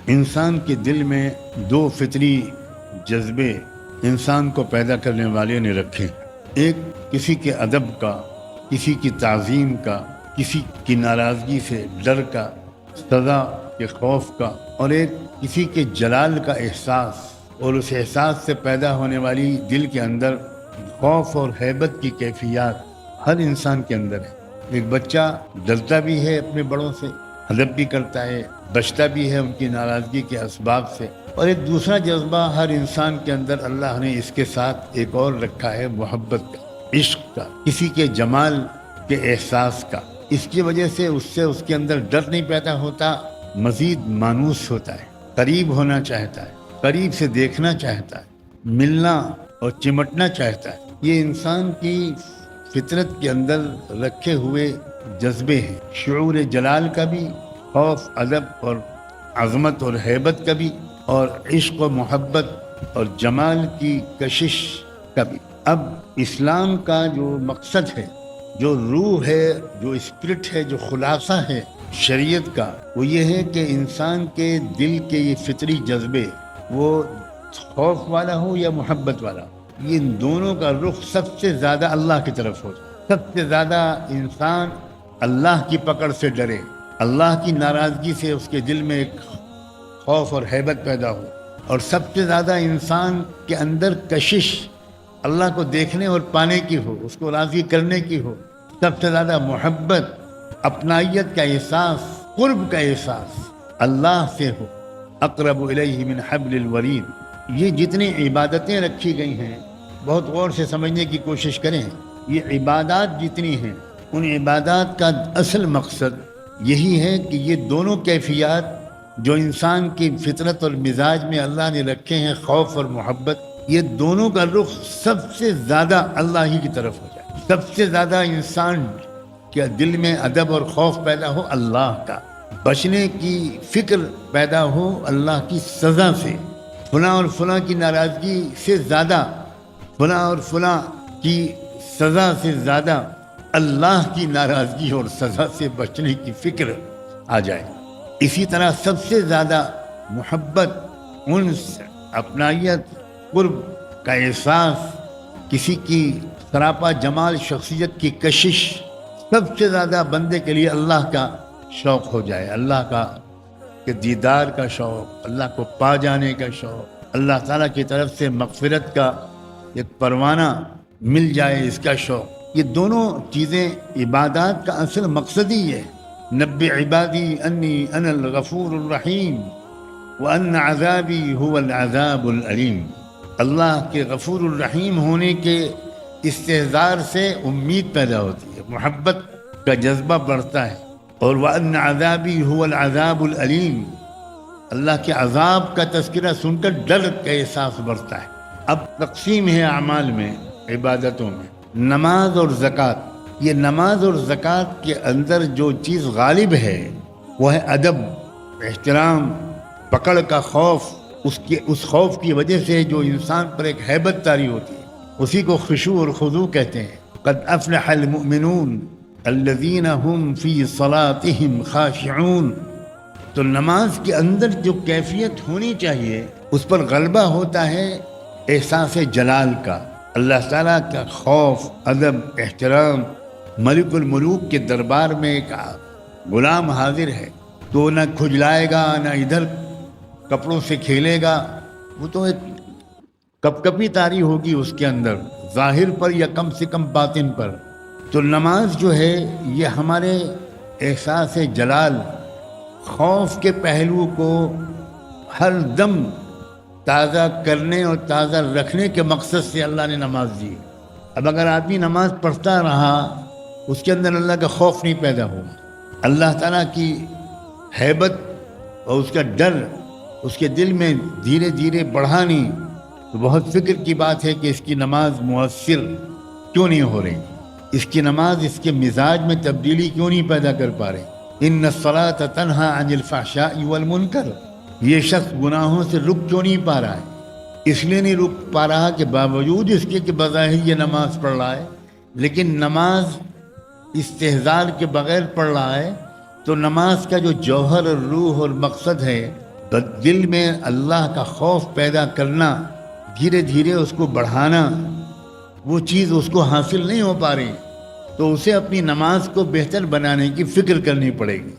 انسان کے دل میں دو فطری جذبے انسان کو پیدا کرنے والے نے رکھے، ایک کسی کے ادب کا، کسی کی تعظیم کا، کسی کی ناراضگی سے ڈر کا، سزا کے خوف کا، اور ایک کسی کے جلال کا احساس، اور اس احساس سے پیدا ہونے والی دل کے اندر خوف اور ہیبت کی کیفیات ہر انسان کے اندر ہے۔ ایک بچہ ڈرتا بھی ہے اپنے بڑوں سے، ادب بھی کرتا ہے، بچتا بھی ہے ان کی ناراضگی کے اسباب سے، اور ایک دوسرا جذبہ ہر انسان کے اندر اللہ نے اس کے ساتھ ایک اور رکھا ہے، محبت کا، عشق کا، کسی کے جمال کے احساس کا۔ اس کی وجہ سے اس کے اندر ڈر نہیں پیدا ہوتا، مزید مانوس ہوتا ہے، قریب ہونا چاہتا ہے، قریب سے دیکھنا چاہتا ہے، ملنا اور چمٹنا چاہتا ہے۔ یہ انسان کی فطرت کے اندر رکھے ہوئے جذبے ہیں، شعور جلال کا بھی، خوف، ادب اور عظمت اور ہیبت کا بھی، اور عشق و محبت اور جمال کی کشش کا بھی۔ اب اسلام کا جو مقصد ہے، جو روح ہے، جو اسپرٹ ہے، جو خلاصہ ہے شریعت کا، وہ یہ ہے کہ انسان کے دل کے یہ فطری جذبے، وہ خوف والا ہو یا محبت والا ہو، یہ ان دونوں کا رخ سب سے زیادہ اللہ کی طرف ہو۔ سب سے زیادہ انسان اللہ کی پکڑ سے ڈرے، اللہ کی ناراضگی سے اس کے دل میں ایک خوف اور ہیبت پیدا ہو، اور سب سے زیادہ انسان کے اندر کشش اللہ کو دیکھنے اور پانے کی ہو، اس کو راضی کرنے کی ہو۔ سب سے زیادہ محبت، اپنائیت کا احساس، قرب کا احساس اللہ سے ہو۔ اقرب الیہ من حبل الورید۔ یہ جتنی عبادتیں رکھی گئی ہیں، بہت غور سے سمجھنے کی کوشش کریں۔ یہ عبادات جتنی ہیں، ان عبادات کا اصل مقصد یہی ہے کہ یہ دونوں کیفیات جو انسان کی فطرت اور مزاج میں اللہ نے رکھے ہیں، خوف اور محبت، یہ دونوں کا رخ سب سے زیادہ اللہ ہی کی طرف ہو جائے۔ سب سے زیادہ انسان کے دل میں ادب اور خوف پیدا ہو اللہ کا، بچنے کی فکر پیدا ہو اللہ کی سزا سے، فلاں اور فلاں کی ناراضگی سے زیادہ، فلاں اور فلاں کی سزا سے زیادہ اللہ کی ناراضگی اور سزا سے بچنے کی فکر آ جائے۔ اسی طرح سب سے زیادہ محبت، انس، اپنائیت، قرب کا احساس، کسی کی سراپا جمال شخصیت کی کشش، سب سے زیادہ بندے کے لیے اللہ کا شوق ہو جائے، اللہ کا کہ دیدار کا شوق، اللہ کو پا جانے کا شوق، اللہ تعالیٰ کی طرف سے مغفرت کا ایک پروانہ مل جائے، اس کا شوق۔ یہ دونوں چیزیں عبادات کا اصل مقصد ہی ہے۔ نبئ عبادی انی انا الغفور الرحیم وان عذابی هو العذاب العلیم۔ اللہ کے غفور الرحیم ہونے کے استحضار سے امید پیدا ہوتی ہے، محبت کا جذبہ بڑھتا ہے، اور وان عذابی هو العذاب العلیم، اللہ کے عذاب کا تذکرہ سن کر ڈر کا احساس بڑھتا ہے۔ اب تقسیم ہے اعمال میں، عبادتوں میں، نماز اور زکوٰۃ۔ یہ نماز اور زکوٰۃ کے اندر جو چیز غالب ہے وہ ہے ادب، احترام، پکڑ کا خوف۔ اس خوف کی وجہ سے جو انسان پر ایک ہیبت طاری ہوتی ہے، اسی کو خشوع اور خضوع کہتے ہیں۔ قد افلح المؤمنون الذین هم فی صلاتهم خاشعون۔ تو نماز کے اندر جو کیفیت ہونی چاہیے، اس پر غلبہ ہوتا ہے احساس جلال کا، اللہ تعالیٰ کا خوف، ادب، احترام۔ ملک الملوک کے دربار میں ایک غلام حاضر ہے تو نہ کھجلائے گا، نہ ادھر کپڑوں سے کھیلے گا، وہ تو ایک کپ کپی طاری ہوگی اس کے اندر، ظاہر پر یا کم سے کم باطن پر۔ تو نماز جو ہے یہ ہمارے احساس جلال، خوف کے پہلو کو ہر دم تازہ کرنے اور تازہ رکھنے کے مقصد سے اللہ نے نماز دی۔ اب اگر آدمی نماز پڑھتا رہا، اس کے اندر اللہ کا خوف نہیں پیدا ہوگا، اللہ تعالیٰ کی ہیبت اور اس کا ڈر اس کے دل میں دھیرے دھیرے بڑھا نہیں، تو بہت فکر کی بات ہے کہ اس کی نماز مؤثر کیوں نہیں ہو رہی، اس کی نماز اس کے مزاج میں تبدیلی کیوں نہیں پیدا کر پا رہی۔ ان الصلاۃ تنہی عن الفحشاء والمنکر۔ یہ شخص گناہوں سے رک کیوں نہیں پا رہا ہے؟ اس لیے نہیں رک پا رہا کہ باوجود اس کے کہ بظاہر یہ نماز پڑھ رہا ہے، لیکن نماز استحضار کے بغیر پڑھ رہا ہے، تو نماز کا جو جوہر اور روح اور مقصد ہے دل میں اللہ کا خوف پیدا کرنا، دھیرے دھیرے اس کو بڑھانا، وہ چیز اس کو حاصل نہیں ہو پا رہی، تو اسے اپنی نماز کو بہتر بنانے کی فکر کرنی پڑے گی۔